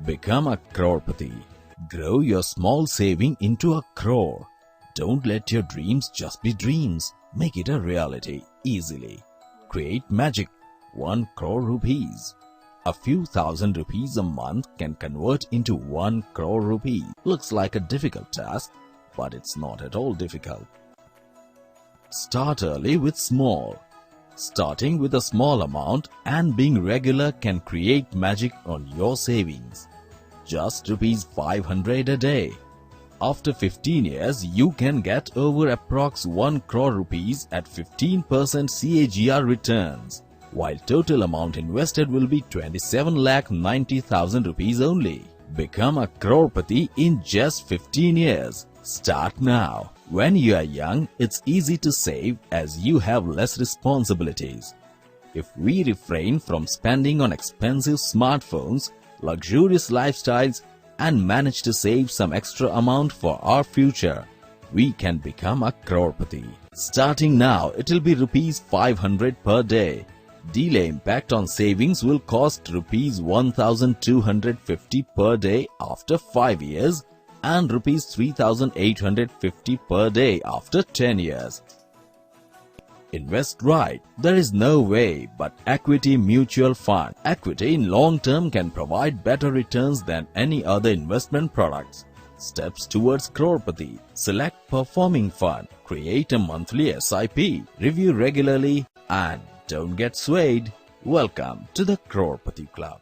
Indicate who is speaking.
Speaker 1: Become a crorepati. Grow your small saving into a crore. Don't let your dreams just be dreams. Make it a reality easily. Create magic. 1 crore rupees. A few thousand rupees a month can convert into 1 crore rupee. Looks like a difficult task, but it's not at all difficult. Start early with small. Starting with a small amount and being regular can create magic on your savings. Just rupees 500 a day. After 15 years, you can get over approx 1 crore rupees at 15% CAGR returns, while total amount invested will be 27,90,000 rupees only. Become a crorepati in just 15 years. Start now. When you are young, it's easy to save as you have less responsibilities. If we refrain from spending on expensive smartphones, luxurious lifestyles, and manage to save some extra amount for our future, we can become a crorepati. Starting now, it will be rupees 500 per day. Delay impact on savings will cost rupees 1,250 per day after 5 years and rupees 3,850 per day after 10 years. Invest right. There is no way but equity mutual fund. Equity in long term can provide better returns than any other investment products. Steps towards crorepati. Select performing fund. Create a monthly SIP. Review regularly and don't get swayed. Welcome to the Crorepati Club.